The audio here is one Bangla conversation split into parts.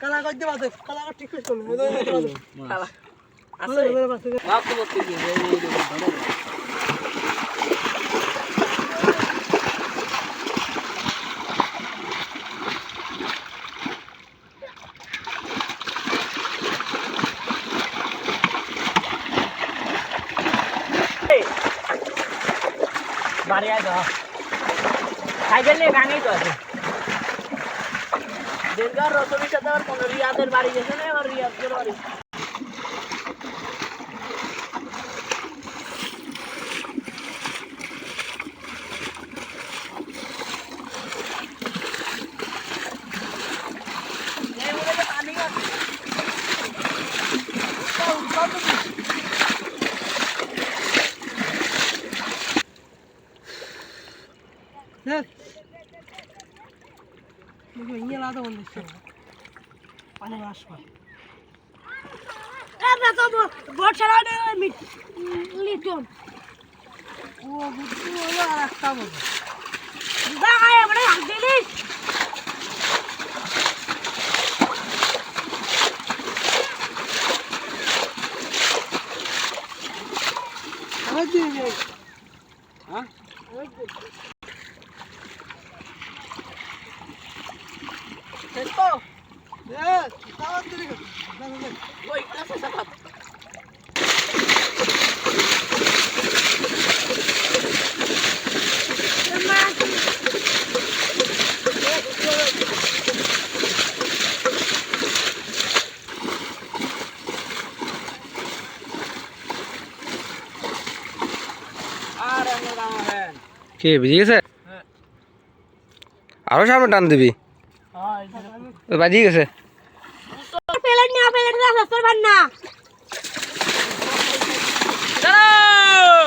কালা কই দিবা তো কালা ঠিক করে চল কালা আছে বাপ তো বলতে কি বাড়ি আয় দাও সাইকেল নিয়ে গাঙেই তো আছে দেড়গার রতনের সাথে আর কোন রিয়াদের বাড়ি গেছে না আর রিয়াদের বাড়ি ini lah tuh kondisi paling asal. Berapa tuh buat cara ini lithium. Oh betul ya rasa bu. Dah kayak mana yang jadi? Apa jadi? Hah? Esto. Ya, estaba dulu. Dale. Woi, berasa sapat. Teman. আরে মেরা হ্যাঁ কি বুঝি গেছে আরো সামনে টান দিবি বাজি গেছে পেলেন না রাস্তার বান্না দাঁড়াও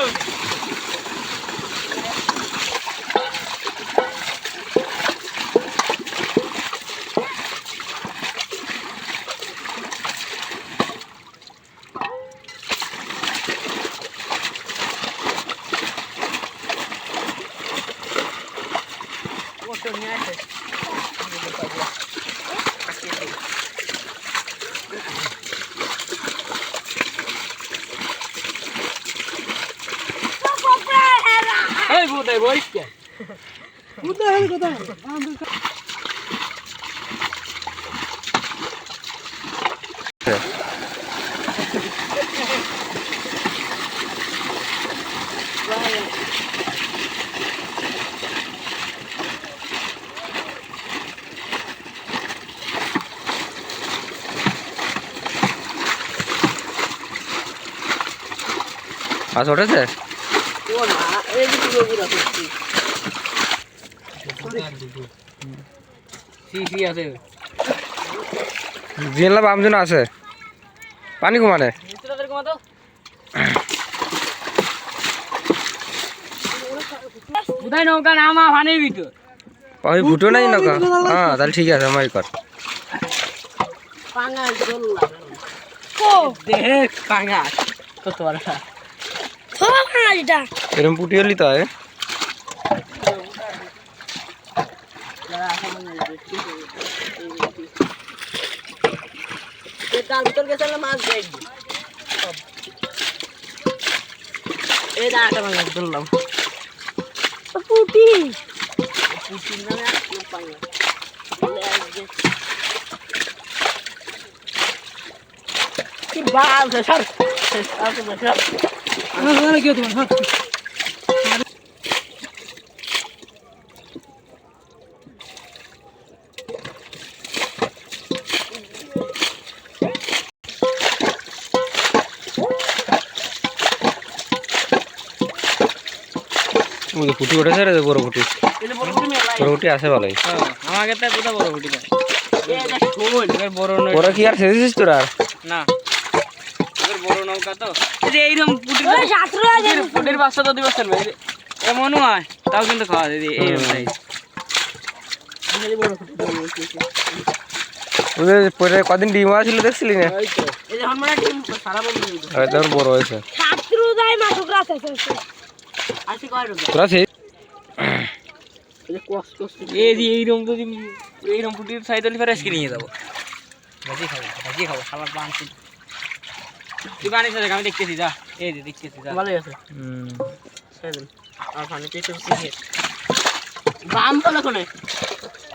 কত নিয়ে আসে এই বুদাই বইস কে বুদাই হল কথা মাছ উঠেছে জিনলা বামজন আছে পানি কমানে নৌকা নামা পানির ভিতর ওই ফুটো নাই নৌকা হ্যাঁ তাহলে ঠিক আছে আমারই কর দেখ পাঙ্গা কত বড় এরম পুটি হলি তো আয় তার ভিতর গেছে মাছ দেখবি এই দাঁড়াটা মাছ ধরলাম পুটি পুটির নামে আসলো পাঙ্গা কি বাল সর কি তোমার ফুটি উঠেছে রে বড় ফুটি এটা বড় ফুটি মেলা বড় ফুটি আছে ভালোই আমাকে তাই কোথা বড় ফুটি না এই দেখ শোন এবার বড় নয় বড় কি আর শেষেছিস তোরা না এবার বড় নৌকা তো এই যে এইরকম ফুটির ওই ছাত্র আছে ফুটির বাচ্চা তো দিবস চলবে এমনও হয় তাও কিন্তু খাওয়া দিদি এইরকম সাইজ এই বড় ফুটি ওদের পরে কদিন ডিম ছিল দেখছিলি না এই তো এই যে হনমানা টিম সারা বন্ধ হয়ে গেল তোর বড় হয়েছে ছাত্র যায় মাঠকরা আছে আসি কয় রোজ তোরা সেই এই যে কষ্ট এই যে এইরকম যদি এইরকম ফুটির সাইজ হলে ফের আজকে নিয়ে যাবো ভাজি খাবো খাবার বানছি তুই বানিয়েছ আমি দেখতেছি যা এই যে দেখতেছি যা ভালোই আছে সেভেন আর পানিতে একটু শিখে বাম বলে কোনে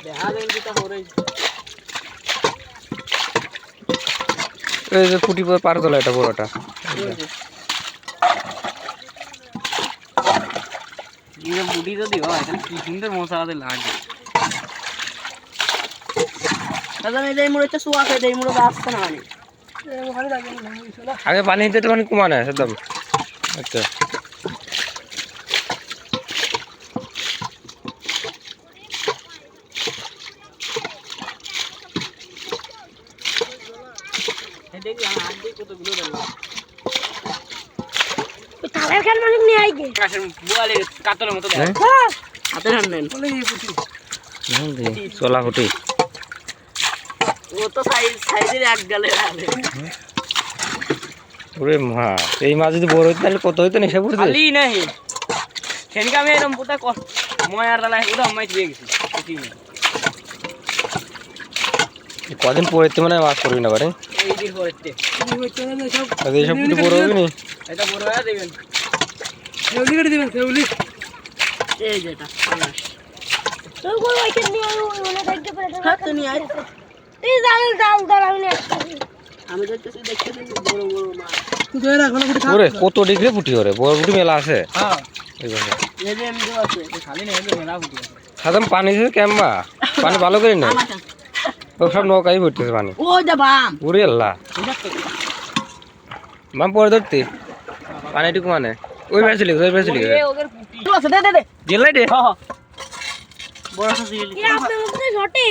দেখা দেন যেটা হরে এই যে ফুটি পার তোলা এটা বড়টা এই ফুটি যদি হয় তাহলে কি সুন্দর মশলাতে লাগে দাদা এই যে মুড়েতে সুয়া খাই দেই মুড়ে আসছে না মানে আগে পানি দিতে পানি কমা না একদম আচ্ছা দেখি আমার আগে কতগুলো দিলাম তালের খান মানে নিয়ে আইগে কাশের বুয়ালের কাতলের মতো দেয় হাতে হান্নেন বলে এই ফুটি চলা ফুটি ও তো সাইজের এক গালে আছে ওরে মা এই মাছ যদি বড় হইতো তাহলে কত হইতো নেশা পড়তে খালি নাহি সেদিনকে আমি এরকম পুতা ময়ার ডালা উদাম মাছ দিয়ে গেছি কদিন পড়তে মানে মাছ পড়বি না পারে এই দিন পরেতে এইসব ফুটি বড় হবে নি এটা বড় হয়ে দেবেন সেউলি কেটে দিবেন সেউলি এই যেটা তো কই ওই কেন নিয়ে ওনা দেখতে পারে হ্যাঁ তো নিয়ে আয় এই জাল আমি নিয়ে আমি দেখতেছি বড় বড় মাছ তুই ধরে রাখ না ফুটি ওরে কত ডিগ্রি ফুটি ওরে বড় ফুটি মেলা আছে হ্যাঁ এইভাবে এই যে এমনি আছে খালি না এলো মেলা ফুটি সাদম পানি দিছে কেমবা পানি ভালো করে না ও সব নৌকাই পড়তেছে পানি ও যা বাম ওরে আল্লাহ বাম পরে ধরতে পানি একটু মানে ওই বেসলি ওদের ফুটি আছে দে জেলাই দে হ্যাঁ বড় আছে গেলি এ আপনার মধ্যে ঝটে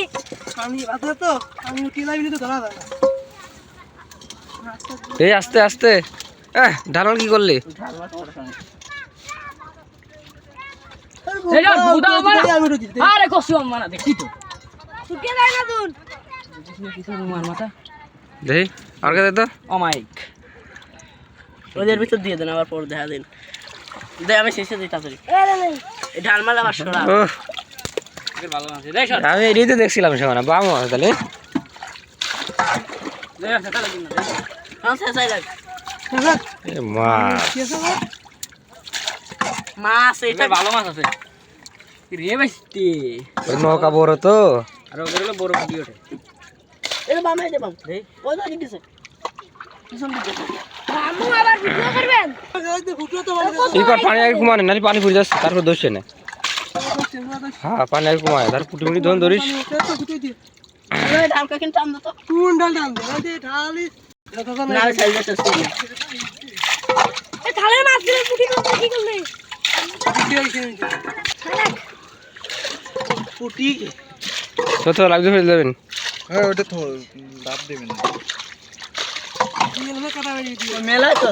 আমি আছে তো আমি টিলাইনি তো ধরা যায় এই আস্তে আস্তে ঢালন কি করলি এটা বুদা আমার আরে কসম মানা দেখি তো শুকে যায় না তুই কিছু রুমার মাথা দেখি আর কে দে তো ও মাইক ওদের ভিতর দিয়ে দেন আবার পর দেখা দিন দে আমি শেষে দিই তাড়াতাড়ি এই ঢালমালা বাসরা ওহ, এর ভালো আছে দেখ সর আমি এদিকে দেখছিলাম সেখানে বাম আছে তাহলে দেখ সেটা লাগিন না হ্যাঁ শেষাই লাগ এ মা মাছ এটা এটা ভালো মাছ আছে রে বেশি ওই নৌকা বড় তো আর ওদের হলো বড় ফুটি ওঠে এটা বামে দে বাম দেখ ওই তো দিছে পিছন দিকে বামু আবার ভিডিও করবেন ভিডিও তো এইবার পানি আগে কমানে নাহলে পানি পড়ে যাচ্ছে তারপর দোষে না হ্যাঁ পানি আগে কমায় তার ফুটি ফুটি ধরিস ওই ঢালকা কিন টান তো কোন ঢাল দে ঢালি না সাইজ আছে এ থালে মাছ দিয়ে পুটি করতে কি করলে পুটি তো লাগবে ফেলে দেবেন হ্যাঁ ওটা তো দাব দেবেন না মেলা তো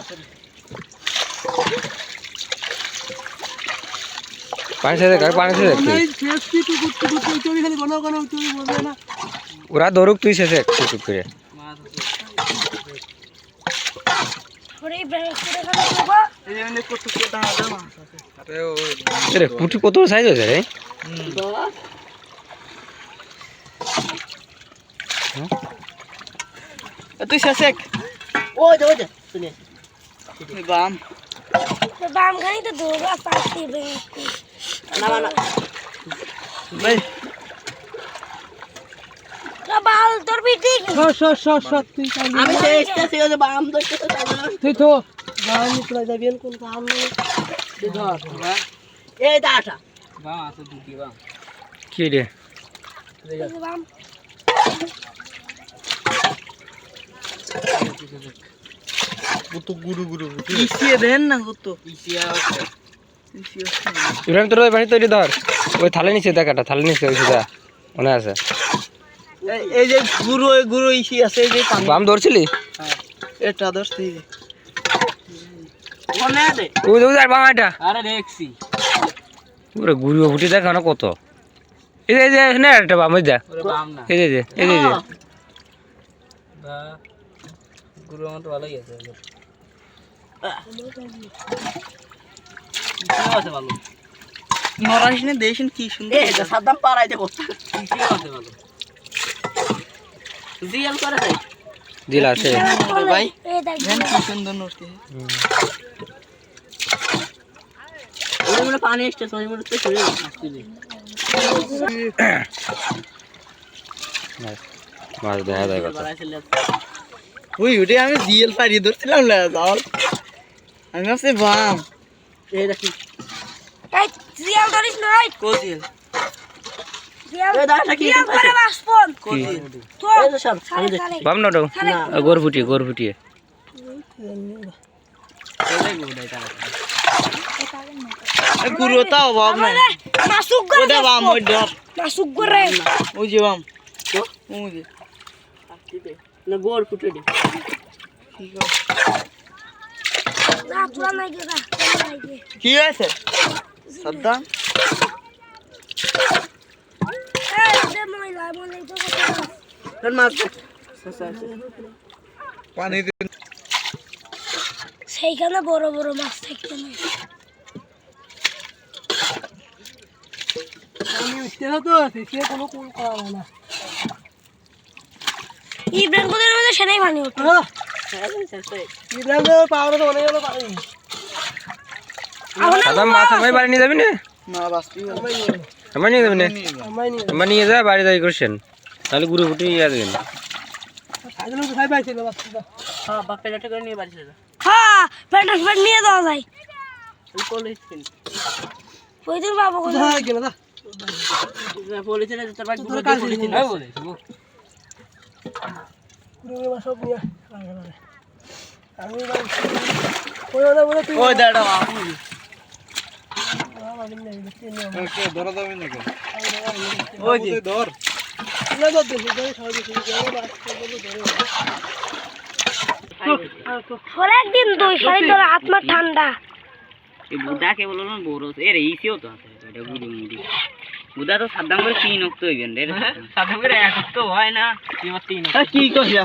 পানি ছেড়ে দেখ পানি ছেড়ে দেখ ওরা ধরুক তুই শেষে টুক করে মাছ আছে ওরে ব্রেক করে খাবে বাবা এই যে কত কত দাম মাছ আছে আরে ও রে পুটি কত সাইজ হয়েছে রে তুই শেষেক ওই দে শুনে বাম বাম খানি তো দৌড়া পাচ্ছি না না ভাই বাল তোর বিটি তুই আমি চেষ্টাছি যে বাম ধরতে তুই তো বাম নিকলা যাবেন কোন কাম নেই তুই ধর এই দাটা বাম আছে দুটি বাম কি রে বাম কত গুরু গুরু ইসিয়ে দেন না কত ইসিয়া ইব্রাহিম তোর ওই বাড়ি তৈরি ধর ওই থালে নিচে দেখাটা থালে নিচে ওই সুদা মনে আছে এই যে গুরু ইসি আছে এই যে পানি বাম ধরছিলি এটা ধরছি ওখানে দে ওই যে আর বাম এটা আরে দেখছি ওরে গুরু ফুটি দেখা না কত এই যে এখানে একটা বাম ওই যা ওরে বাম না এই যে বা গুরু আমার তো ভালোই আছে ভালো নরাসনে দেশন কি সুন্দর এটা সাদ্দাম পাড়াইতে করতে কি আছে ভালো জিএল করে দেয় দিল আছে ভাই দেন কি সুন্দর নড়ছে ওরে মনে পানি এসছে ওই মনে তো চলে আসছে মাছ দেখা যায় কথা ওই উঠে আমি জিএল পাড়ি ধরছিলাম না যাও আমি আছে বাম এই দেখি এই জিয়াল ধরিস নাই কোজিল জিয়াল এই দাঁড়া কি জিয়াল করে বাসপন কোজিল তো এই তো সব আমি দেখি সালে বাম নটো গোর ফুটিয়ে গুরু তাও বাম না মাসুক করে ওটা বাম ওই ডর মাসুক করে ওই যে বাম তো ওই যে না গোর ফুটে দে না তোরা নাই গেদা নাই গে কি আছে সাদ্দাম এই যে ময়লা তো কথা মাছ পানি দিন সেইখানে বড় বড় মাছ থাকতে নাই আমি উঠতে তো আছে সে কোনো কোন করা না ইব্রাহিম কোদের মধ্যে সেটাই পানি উঠে ইব্রাহিম পাওয়ার তো অনেক পানি সাদা মাছ আমার বাড়ি নিয়ে যাবি না না বাসপি আমার নিয়ে যাবি না আমার নিয়ে যা বাড়ি যাই করছেন তাহলে গুরু ফুটি ইয়ে দেবেন হ্যাঁ বাপে লাটে করে নিয়ে বাড়ি চলে যা হ্যাঁ প্যান্টার প্যান্ট নিয়ে যাওয়া যায় পলিথিন ওই দিন বাবু পলিথিন তোর বাড়ি গুলো দিয়ে পলিথিন হয় বলে ওই দাঁড়া ধরা যাবে নাকি ওই যে ধর একদিন দুই সাড়ে তোর আত্মা ঠান্ডা এই বুদাকে বললো না বড় এর ইসিও তো আছে এটা গুড়ি মুড়ি বুদা তো সাদ্দাম করে 3 অক্ত হইবেন রে সাদ্দাম করে 1 অক্ত হয় না কি 3 কি কইছিস